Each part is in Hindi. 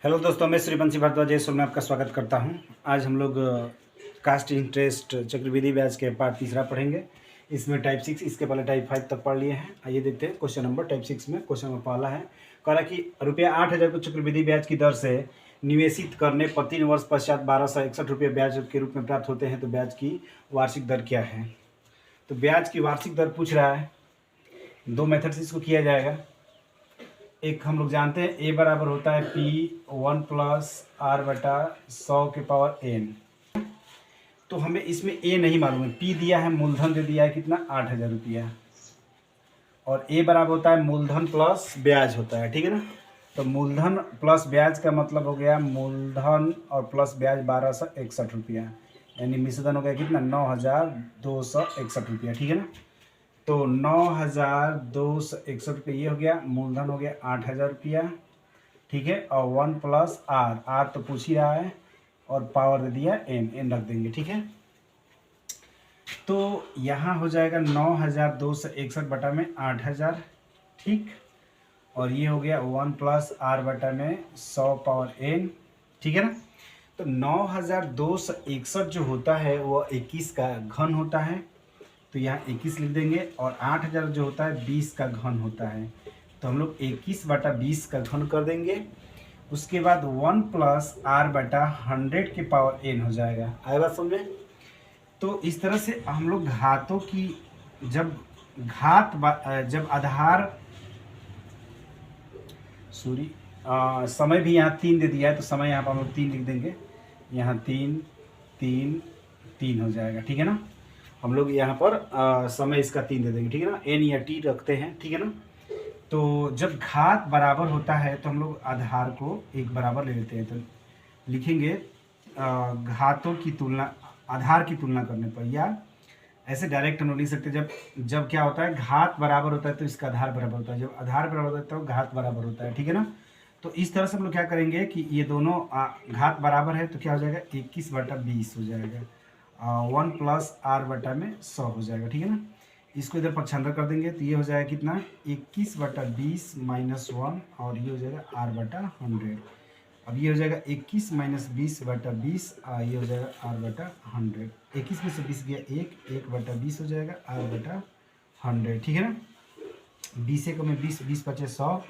हेलो दोस्तों, मैं श्रीवंशी भारद्वाज में आपका स्वागत करता हूं। आज हम लोग कास्ट इंटरेस्ट चक्रवृद्धि ब्याज के पार्ट तीसरा पढ़ेंगे। इसमें टाइप 6, इसके पहले टाइप 5 तक पढ़ लिए हैं। आइए देखते हैं क्वेश्चन नंबर टाइप 6 में। क्वेश्चन नंबर पहला है, कह रहा कि ₹8,000 को चक्रवृद्धि ब्याज की दर से निवेशित करने पर 3 वर्ष पश्चात ₹1,261 ब्याज के रूप में प्राप्त होते हैं, तो ब्याज की वार्षिक दर क्या है। तो ब्याज की वार्षिक दर पूछ रहा है। दो मेथड से इसको किया जाएगा। एक हम लोग जानते हैं ए बराबर होता है P1 प्लस R बटा 100 के पावर n। तो हमें इसमें ए नहीं मालूम है, P दिया है, मूलधन दे दिया है कितना, 8,000 रुपया, और ए बराबर होता है मूलधन प्लस ब्याज होता है, ठीक है ना। तो मूलधन प्लस ब्याज का मतलब हो गया मूलधन और प्लस ब्याज 1,261 रुपया, यानी मिश्रधन हो गया कितना, 9,261 रुपया, ठीक है ना। तो 9,261 रुपये ये हो गया, मूलधन हो गया 8,000 रुपया, ठीक है। और 1 प्लस आर तो पूछ ही रहा है, और पावर दे दिया एन रख देंगे, ठीक है। तो यहाँ हो जाएगा 9,261 बटा में 8,000, ठीक। और ये हो गया 1 प्लस आर बटा में 100 पावर एन, ठीक है ना। तो 9,261 जो होता है वो 21 का घन होता है, तो यहाँ 21 लिख देंगे। और 8,000 जो होता है 20 का घन होता है, तो हम लोग 21 बटा 20 का घन कर देंगे। उसके बाद 1 प्लस आर बटा 100 के पावर एन हो जाएगा। आए बात समझ में। तो इस तरह से हम लोग घातों की जब आधार समय भी यहाँ 3 दे दिया है, तो समय यहाँ पर हम लोग 3 लिख देंगे। यहाँ 3 3 3 हो जाएगा, ठीक है ना। हम लोग यहाँ पर समय इसका 3 दे देंगे, ठीक है ना। एन या टी रखते हैं, ठीक है ना। तो जब घात बराबर होता है तो हम लोग आधार को एक बराबर ले लेते हैं, तो लिखेंगे घातों की तुलना, आधार की तुलना करने पर, या ऐसे डायरेक्ट हम लोग लिख सकते हैं। जब क्या होता है, घात बराबर होता है तो इसका आधार बराबर होता है, जब आधार बराबर होता है तो घात बराबर होता है, ठीक है ना। तो इस तरह से हम लोग क्या करेंगे कि ये दोनों घात बराबर है, तो क्या हो जाएगा, 21 बटा 20 हो जाएगा। 1 प्लस आर बटा में 100 हो जाएगा, ठीक है ना। इसको इधर पक्षांतर कर देंगे, तो ये हो जाएगा कितना, 21 बटा 20 माइनस 1, और ये हो जाएगा आर बटा 100। अब ये हो जाएगा 21 माइनस 20 बटा 20, ये हो जाएगा आर बटा 100। 21 में से 20 गया 1 बटा 20 हो जाएगा आर बटा 100, ठीक है ना। 20 एक में 20, 20 बचे 100।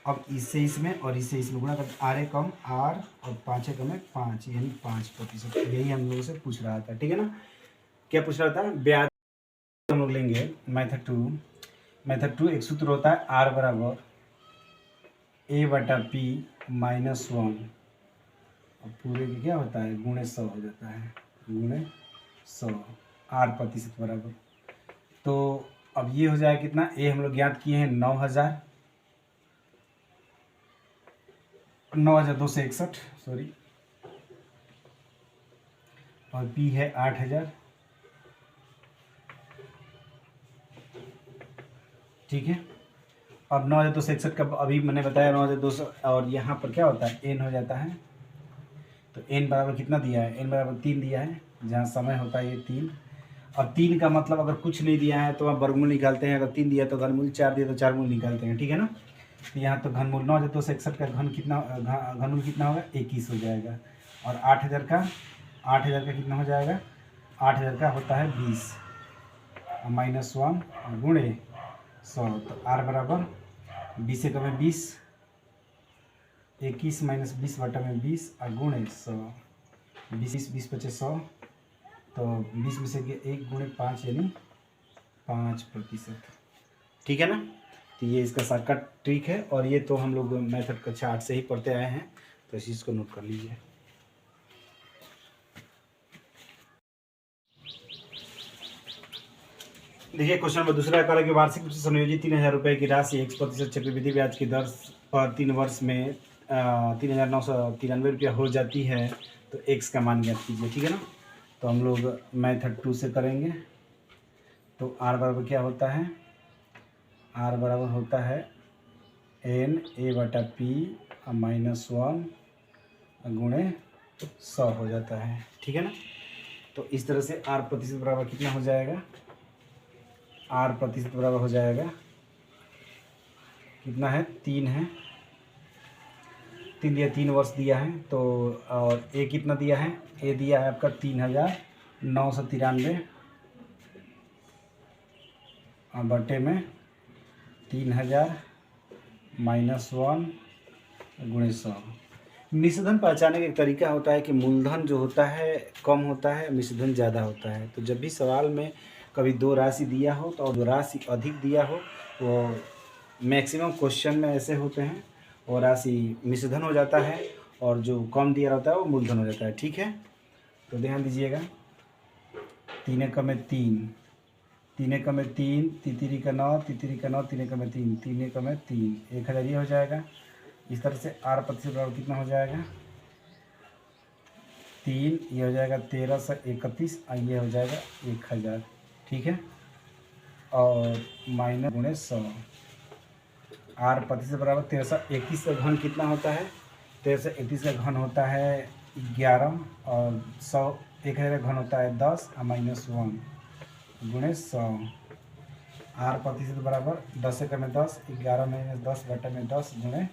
अब इससे इसमें और इससे इसमें गुणा कर, आर ए कम आर और 5 एक में 5, यानी 5%। यही हम लोगों से पूछ रहा था, ठीक है ना। क्या पूछ रहा था, ब्याज हम लोग लेंगे मेथड टू। एक सूत्र होता है आर बराबर ए बटा पी माइनस 1, और पूरे की क्या होता है, गुणे 100 हो जाता है, गुणे 100, आर प्रतिशत बराबर। तो अब ये हो जाए कितना, ए हम लोग ज्ञात किए हैं 9,261, सॉरी, और पी है 8,000, ठीक है। अब 9,261 का अभी मैंने बताया 9,200, और यहाँ पर क्या होता है, एन हो जाता है। तो एन बराबर कितना दिया है, एन बराबर 3 दिया है, जहाँ समय होता है ये 3। और 3 का मतलब अगर कुछ नहीं दिया है तो आप वर्गमूल निकालते हैं, अगर 3 दिया तो घनमूल, 4 दिया तो 4 मूल निकालते हैं, ठीक है ना। तो यहाँ तो घनमूल 9,261 का घनमूल कितना होगा, 21 हो जाएगा। और 8,000 का कितना हो जाएगा, 8,000 का होता है 20, माइनस 1 और गुणे 100। तो आर बराबर 20 एक में 20, 21 माइनस 20 बटा में 20 और गुणे 100, 20 बचे 100, तो 20 में से 1 गुणे 5 यानी 5%, ठीक है ना। तो ये इसका शॉर्टकट ट्रिक है, और ये तो हम लोग मेथड कक्षा 8 से ही पढ़ते आए हैं, तो इस चीज़ को नोट कर लीजिए। देखिए क्वेश्चन नंबर दूसरा कह रहा है कि वार्षिक रूप से संयोजित 3,000 रुपये की राशि 1% चक्रवृद्धि ब्याज की दर पर 3 वर्ष में 3,993 रुपया हो जाती है, तो एक्स का मान ज्ञात कीजिए, ठीक है ना। तो हम लोग मेथड 2 से करेंगे। तो आर बराबर क्या होता है, आर बराबर होता है एन ए बटा पी माइनस 1 गुणे 100 हो जाता है, ठीक है ना। तो इस तरह से आर प्रतिशत बराबर कितना हो जाएगा, आर प्रतिशत बराबर हो जाएगा कितना है, 3 है, 3 वर्ष दिया है। तो और ए कितना दिया है, ए दिया है आपका 3,993 बटे में 3,000 -1 गुणे 100। मिश्रधन पहचानने का एक तरीका होता है कि मूलधन जो होता है कम होता है, मिश्रधन ज़्यादा होता है। तो जब भी सवाल में कभी दो राशि दिया हो तो और दो राशि अधिक दिया हो, वो मैक्सिमम क्वेश्चन में ऐसे होते हैं, और राशि मिश्रधन हो जाता है और जो कम दिया रहता है वो मूलधन हो जाता है। ठीक है, तो ध्यान दीजिएगा। 3 एकम में 3, 3 एकम में 3, तितरी का 9, तितरी का 9, 3 एकम में 3, 3 एकम में 3, 1000 ये हो जाएगा। इस तरह से R प्रतिशत बराबर कितना हो जाएगा 3, ये हो जाएगा 1331 और ये हो जाएगा 1000। ठीक है, और माइनस गुणे 100। R प्रतिशत बराबर 1331 का घन कितना होता है, 1331 का घन होता है 11 और 100 1000 का घन होता है 10 और -1 गुणे 100। R प्रतिशत बराबर 10 एकम में 10, 11 - 10 बटे में 10 गुणे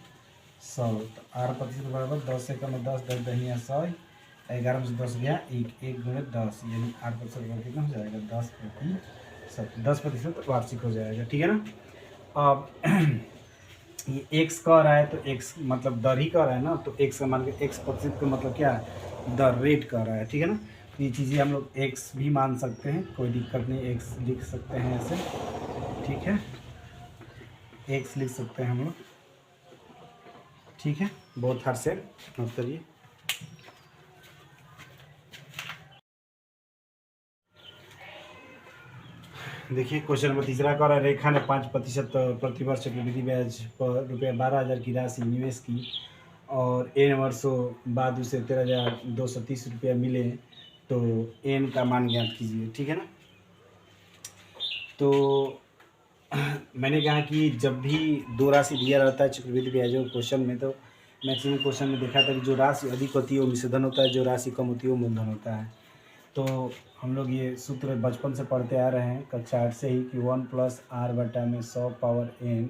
100। तो R प्रतिशत बराबर 10 एकम में 10, 10 दहिया 100, 11 में से 10 गया 1, 1 गुणे 10, यानी R प्रतिशत बराबर कितना हो जाएगा 10% वार्षिक हो जाएगा। ठीक है ना। अब ये x कह रहा है तो x मतलब दर ही कह रहा है ना, तो x का मान के x प्रतिशत का मतलब क्या है, दर रेट कह रहा है। ठीक है ना, तो ये चीज़ें हम लोग x भी मान सकते हैं, कोई दिक्कत नहीं, x लिख सकते हैं ऐसे। ठीक है, x लिख सकते हैं हम लोग। ठीक है, बहुत हर से नोट करिए। देखिए क्वेश्चन नंबर तीसरा कह रहा है, रेखा ने 5% प्रतिवर्ष चक्रवृद्धि ब्याज पर ₹12,000 की राशि निवेश की और n वर्षों बाद उसे 13,230 रुपया मिले, तो n का मान ज्ञात कीजिए। ठीक है ना। तो मैंने कहा कि जब भी दो राशि दिया रहता है चक्रवृद्धि ब्याजों क्वेश्चन में, तो मैक्सिमम क्वेश्चन में देखा था कि जो राशि अधिक होती है वो मिश्रधन होता है, जो राशि कम होती है वो मूलधन होता है। तो हम लोग ये सूत्र बचपन से पढ़ते आ रहे हैं कक्षा 8 से ही कि 1 + r/100 पावर n।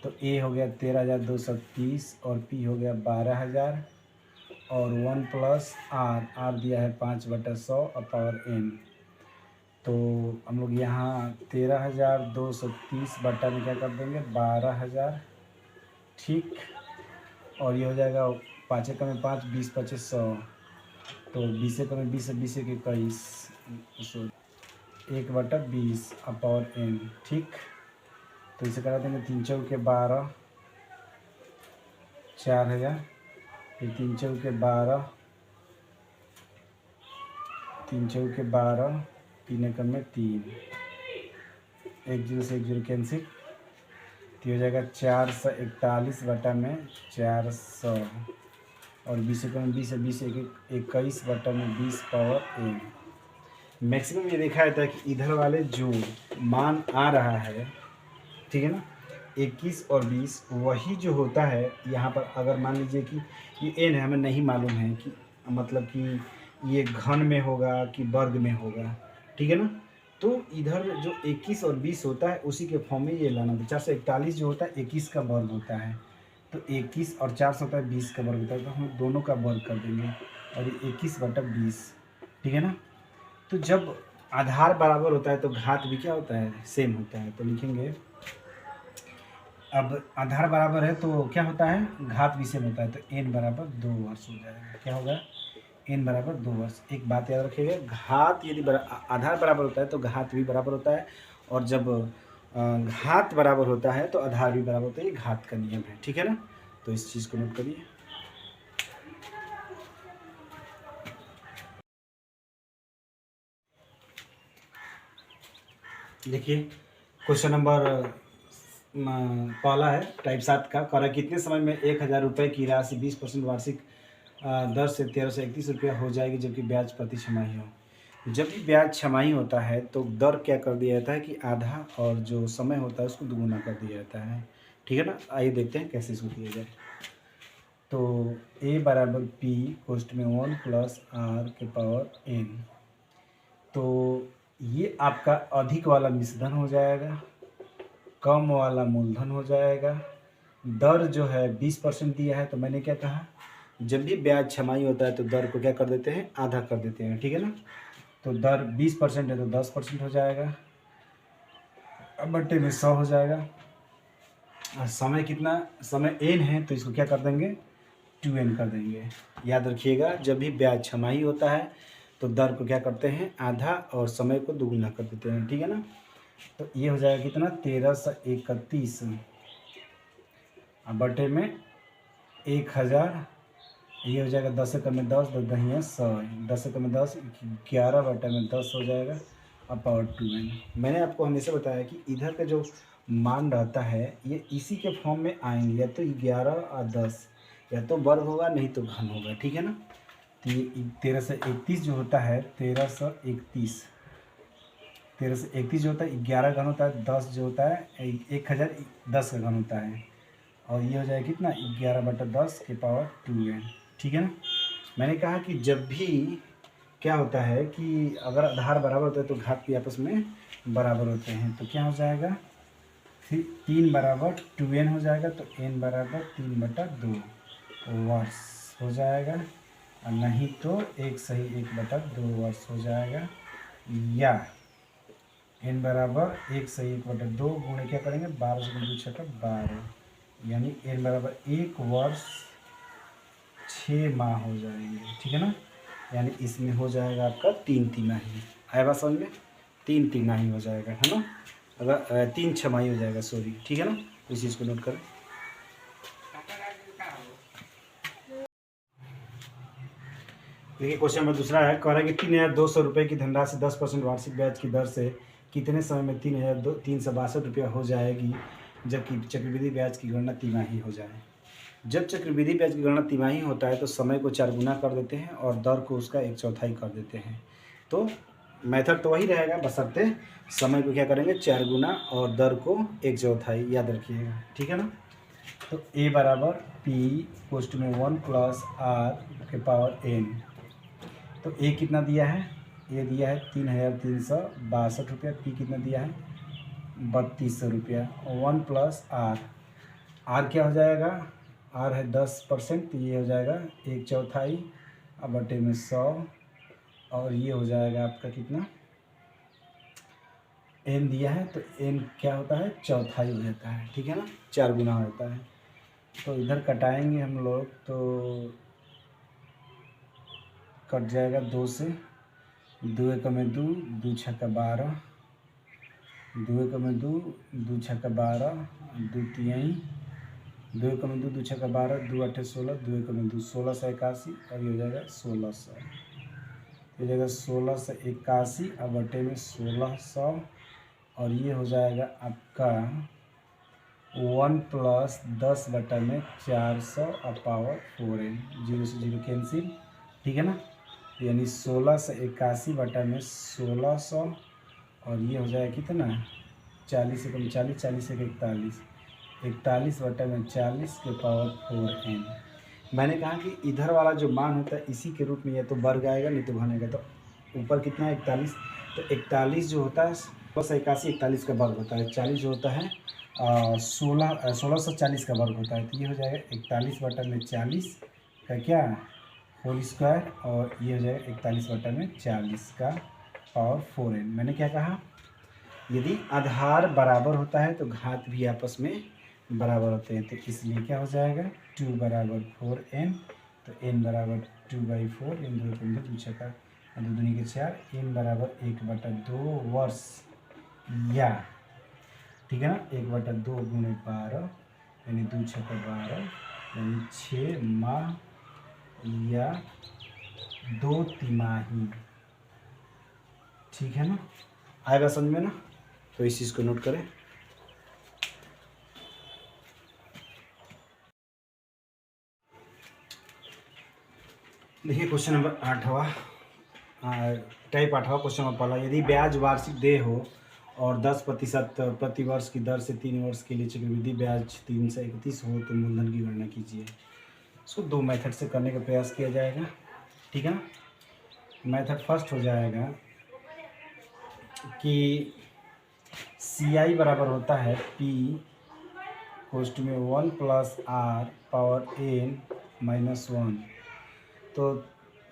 तो a हो गया 13,230 और p हो गया 12,000 और 1 + r दिया है 5/100 और पावर n। तो हम लोग यहाँ 13,230 बटा में क्या कर देंगे 12,000। ठीक, और ये हो जाएगा 5 एकम में 5, 20 × 5 = 100, तो 20 एकम में 20, 20 × 21, 1/20 और पावर n। ठीक, तो इसे करा देंगे 3 × 4 = 12, 4,000, फिर 3 × 12, 3 × 12, 3 एकम में 3, 1 0 से 1 0 कैंसिल, तो हो जाएगा 441 बटा में 400 और 20 एकम में 20 है, 20 21 बटा में 20 पावर n। मैक्सिमम ये देखा जाता है कि इधर वाले जो मान आ रहा है, ठीक है ना, 21 और 20, वही जो होता है यहाँ पर। अगर मान लीजिए कि ये n है, हमें नहीं मालूम है कि मतलब कि ये घन में होगा कि वर्ग में होगा। ठीक है ना, तो इधर जो 21 और 20 होता है उसी के फॉर्म में ये लाना। 441 जो होता है 21 का वर्ग होता है, तो 21 और 400 होता है 20 का वर्ग होता है, तो हम दोनों का वर्ग कर देंगे और ये 21/20। ठीक है ना, तो जब आधार बराबर होता है तो घात भी क्या होता है, सेम होता है। तो लिखेंगे, अब आधार बराबर है तो क्या होता है, घात भी सेम होता है, तो n बराबर 2 वर्ष हो जाएगा। क्या होगा, n बराबर 2 वर्ष। एक बात याद रखिएगा, घात यदि आधार बराबर होता है तो घात भी बराबर होता है, और जब घात बराबर होता है तो आधार भी बराबर होता है। ये घात का नियम है। ठीक है ना, तो इस चीज़ को नोट करिए। देखिए क्वेश्चन नंबर पहला है टाइप 7 का, कह रहा है कितने समय में 1,000 रुपये की राशि 20% वार्षिक दर से 1331 रुपया हो जाएगी, जबकि ब्याज प्रति छमाही हो। जब भी ब्याज छमाही होता है तो दर क्या कर दिया जाता है कि आधा, और जो समय होता है उसको दुगुना कर दिया जाता है। ठीक है ना, आइए देखते हैं कैसे इसको किया जाए। तो a बराबर p कोष्ठ में 1 + r⁴n। तो ये आपका अधिक वाला मिश्रधन हो जाएगा, कम वाला मूलधन हो जाएगा, दर जो है 20% दिया है, तो मैंने क्या कहा, जब भी ब्याज छमाही होता है तो दर को क्या कर देते हैं, आधा कर देते हैं, ठीक है ना। तो दर 20% है तो 10% हो जाएगा, अब बट्टे में 100 हो जाएगा। और समय कितना, समय n है तो इसको क्या कर देंगे, 2n कर देंगे। याद रखिएगा, जब भी ब्याज छमाही होता है तो दर को क्या करते हैं, आधा, और समय को दुगुना कर देते हैं, ठीक है ना। तो ये हो जाएगा कितना, 1331, अब बटे में 1000, ये हो जाएगा 10 एकम में 10, 10 दहिया 100, 10 एकम में 10, 11 बटे में 10 हो जाएगा, अब पावर 2n। मैंने आपको हमेशा बताया कि इधर का जो मान रहता है ये इसी के फॉर्म में आएंगे, या तो 11 और 10, या तो वर्ग होगा नहीं तो घन होगा, ठीक है ना। तो ये 1331 जो होता है, 1331 जो होता है 11 घन होता है, 10 जो होता है 1010 का घन होता है, और ये हो जाएगा कितना, 11/10 के पावर 2n, ठीक है ना। मैंने कहा कि जब भी क्या होता है कि अगर आधार बराबर होता है तो घात भी आपस में बराबर होते हैं, तो क्या हो जाएगा, 3 बराबर 2n हो जाएगा, तो n बराबर 3/2 वर्ष हो जाएगा, और नहीं तो 1 सही 1/2 वर्ष हो जाएगा, या n बराबर 1 सही 1/2 गुणे क्या करेंगे, 12 से 2 छठा 12, यानी n बराबर 1 वर्ष 6 माह हो जाएंगे, ठीक है ना। यानी इसमें हो जाएगा आपका 3 तिमाही, आया बात समझ में, 3 तिमाही हो जाएगा, है ना। अगर 3 छमाही हो जाएगा, सॉरी, ठीक है ना। इस चीज़ को नोट करें। देखिए क्वेश्चन नंबर दूसरा है, कह रहा है कि 3200 रुपये की धनराशि 10% वार्षिक ब्याज की दर से कितने समय में 3,362 रुपया हो जाएगी, जबकि चक्रवृद्धि ब्याज की गणना तिमाही हो जाए। जब चक्रवृद्धि ब्याज की गणना तिमाही होता है तो समय को 4 गुना कर देते हैं और दर को उसका 1/4 कर देते हैं। तो मेथड तो वही रहेगा, बशर्ते समय को क्या करेंगे, 4 गुना और दर को 1/4, याद रखिएगा, ठीक है ना। तो a बराबर p पोस्ट में 1 + r के पावर n। तो a कितना दिया है, a दिया है 3,362 रुपया, p कितना दिया है 3,200 रुपया, 1 + r, r क्या हो जाएगा, r है 10%, तो ये हो जाएगा 1/4, अब बटे में 100, और ये हो जाएगा आपका कितना, n दिया है तो n क्या होता है, चौथाई हो जाता है, ठीक है ना, 4 गुना होता है। तो इधर कटाएंगे हम लोग, तो कट जाएगा 2 से, 2 एकम में 2, 2 छक्का 12, 2 एकम में 2, 2 छक्का 12, 2 तिहाई, 2 एकम में 2, 2 छक्का 12, 2 8 16, 2 एकम में 2, 1681, और ये हो जाएगा 1600, हो जाएगा 1681, अब बटे में 1600, और ये हो जाएगा आपका 1 + 10 बटा में 400 और पावर 4n, 0 से 0 कैंसिल, ठीक है ना। यानी 1681 बटा में 1600, और ये हो जाएगा कितना, 40 से कम 40, 40 से 41, 41 बटा में 40 के पावर 4n। मैंने कहा कि इधर वाला जो मान होता है इसी के रूप में या तो वर्ग आएगा नहीं तो घन आएगा। तो ऊपर कितना है 41, तो 41 जो होता है 1681 41 का वर्ग होता है, 40 जो होता है 1640 का वर्ग होता है। तो ये हो जाएगा 41 बटा में 40 का क्या होल स्क्वायर, और ये हो जाएगा 41 बटा में 40 का पावर 4n। मैंने क्या कहा, यदि आधार बराबर होता है तो घात भी आपस में बराबर होते हैं, तो इसलिए क्या हो जाएगा 2 बराबर 4n, तो n बराबर 2/4, n 2 15 2 छक्का 2 दूनी के 4, n बराबर 1/2 वर्ष, या ठीक है ना 1/2 गुणे 12 यानी 2 छक्का 12 यानी 6 माह या 2 तिमाही, ठीक है ना। आएगा समझ में ना, तो इस चीज़ को नोट करें। देखिए क्वेश्चन नंबर 8वां, टाइप 8वां क्वेश्चन नंबर पहला, यदि ब्याज वार्षिक देय हो और 10% प्रति वर्ष की दर से 3 वर्ष के लिए चक्रवृद्धि ब्याज 3 से 31 हो तो मूलधन की गणना कीजिए। इसको 2 मेथड से करने का प्रयास किया जाएगा, ठीक है ना। मेथड फर्स्ट हो जाएगा कि CI बराबर होता है P कोष्ट में 1 plus r power n minus 1। तो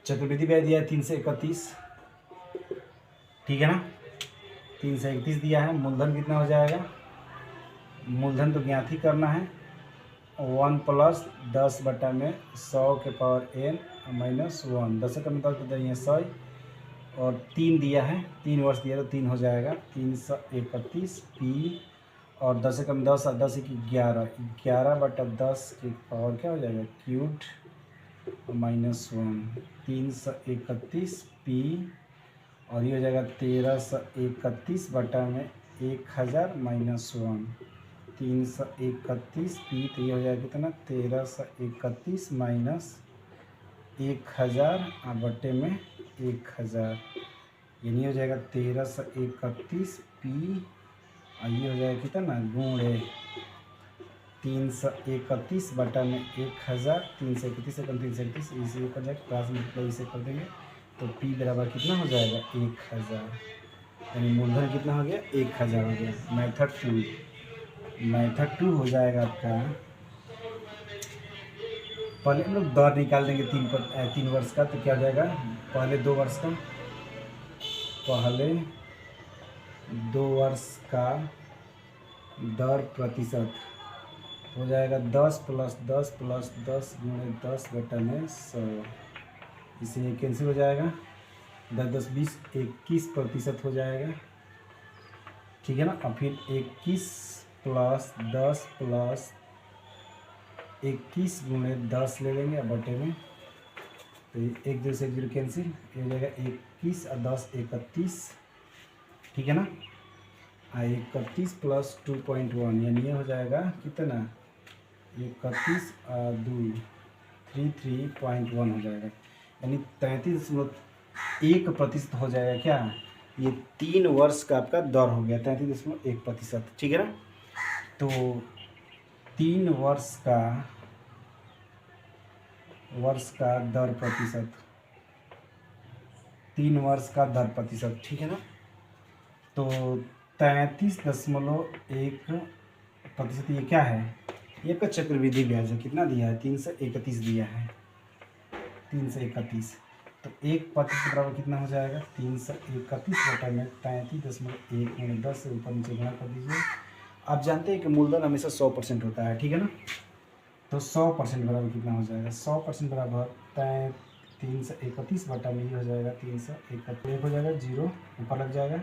चक्रवृद्धि ब्याज दिया है 331, ठीक है ना, 331 दिया है। मूलधन कितना हो जाएगा, मूलधन तो ज्ञात ही करना है, 1 प्लस 10 बटा में 100 के पावर n माइनस 1, 10 का मतलब बताइए 100, और 3 दिया है, 3 वर्ष दिया तो 3 हो जाएगा 331 पी, और 10 कम 10 और 10 की 11, 11 बटा 10 की पावर क्या हो जाएगा क्यूब माइनस 1, 331 पी, और ये हो जाएगा 1331 बटा में 1000 माइनस 1, 331 पी, तो ये हो जाएगा कितना 1331 माइनस 1000 बटे में 1000, यानी हो जाएगा 1331 पी, और ये हो जाएगा कितना गुणे 331 बटा में 1000, 331 एकम 331, इसे कर जाएगा क्लास मल्टीप्लाई इसे कर देंगे तो पी बराबर कितना हो जाएगा 1000, यानी मूलधन कितना हो गया 1000 हो गया। मेथड 2 हो जाएगा आपका, पहले हम लोग दर निकाल देंगे 3 वर्ष का, तो क्या हो जाएगा पहले 2 वर्ष का, पहले 2 वर्ष का दर प्रतिशत हो जाएगा 10 प्लस 10 प्लस 10 गुणे 10 बटा में 100, इसलिए कैंसिल हो जाएगा, 10 10 20 21% हो जाएगा, ठीक है ना। और फिर 21 प्लस 10 प्लस 21 गुणे 10 ले लेंगे बटे में, तो 1 2 से 0 कैंसिल, ये हो जाएगा 21 और 10 31, ठीक है ना। 31 प्लस 2.1 यानी ये हो जाएगा कितना 31 और 2 33.1 हो जाएगा, यानी 33.1% हो जाएगा क्या, ये 3 वर्ष का आपका दर हो गया 33.1%, ठीक है ना। तो 3 वर्ष का दर प्रतिशत, 3 वर्ष का दर प्रतिशत, ठीक है ना। तो 33.1% ये क्या है, ये का चक्रवृद्धि ब्याज है, कितना दिया है 331 दिया है, 331, तो 1% बराबर कितना हो जाएगा 331 बटा में 33.1 में 10 से ऊपर नीचे गुणा कर दीजिए। आप जानते हैं कि मूलधन हमेशा 100% होता है, ठीक है ना। तो 100% बराबर कितना हो जाएगा, 100% बराबर 331 बटा में ये हो जाएगा 331 हो जाएगा, 0 ऊपर लग जाएगा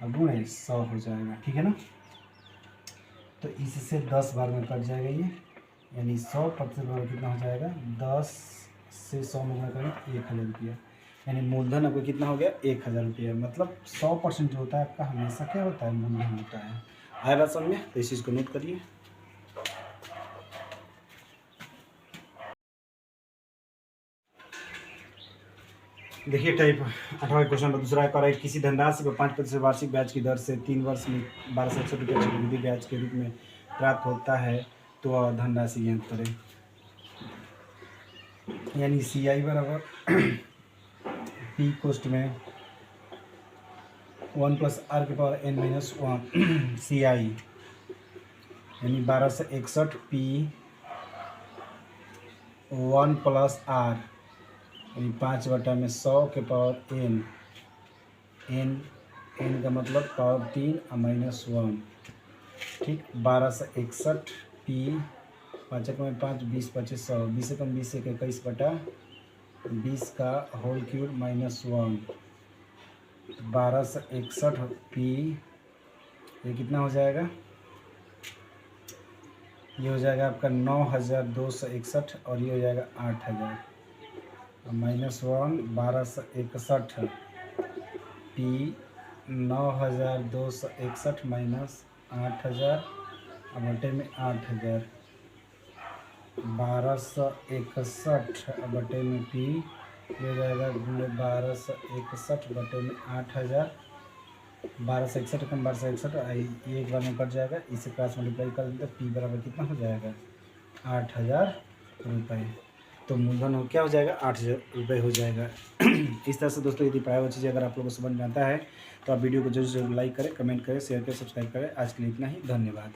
और गुणे 100 हो जाएगा, ठीक है ना। तो इससे 10 बार में कट जाएगा ये, यानी 100% बराबर कितना हो जाएगा 10 से 100 में गुणा करें 1000 रुपया, यानी मूलधन आपको कितना हो गया 1000 रुपया। मतलब 100% जो होता है आपका हमेशा क्या होता है मूलधन होता है। आया बात समझ में, तो इस चीज़ को नोट करिए। देखिए टाइप 18 क्वेश्चन नंबर दूसरा है, किसी धनराशि को 5% वार्षिक ब्याज की दर से 3 वर्ष में 1261 रुपये चक्रवृद्धि ब्याज के रूप में प्राप्त होता है, तो वह धनराशि ज्ञात करें। यानी CI बराबर P कोष्ट में 1 प्लस आर के पावर n माइनस 1 CI, यानी 1261 P 1 प्लस आर, यानी 5 बटा में 100 के पावर n का मतलब पावर 3 और माइनस 1, ठीक। 1261 P 5 में 5 20 25 100, 20 कम 20 से 21 बटा 20 का होल क्यूब माइनस 1, 1261 P ये कितना हो जाएगा, ये हो जाएगा आपका 9261, और ये हो जाएगा 8000 माइनस 1 1261 P 9261 माइनस 8000 बटे में 8000, 1261 बटे में P ये हो जाएगा 1261 बटे में 8000, 1261 कम 1261 एक बार में कट जाएगा, इसे क्रॉस मल्टीप्लाई कर देते P बराबर कितना हो जाएगा 8000 रुपये। तो मूलधन हो क्या हो जाएगा 8000 रुपये हो जाएगा। इस तरह से दोस्तों यदि पढ़ाई हुई चीज़ें अगर आप लोगों को समझ में आता है तो आप वीडियो को जरूर लाइक करें, कमेंट करें, शेयर करें, सब्सक्राइब करें। आज के लिए इतना ही, धन्यवाद।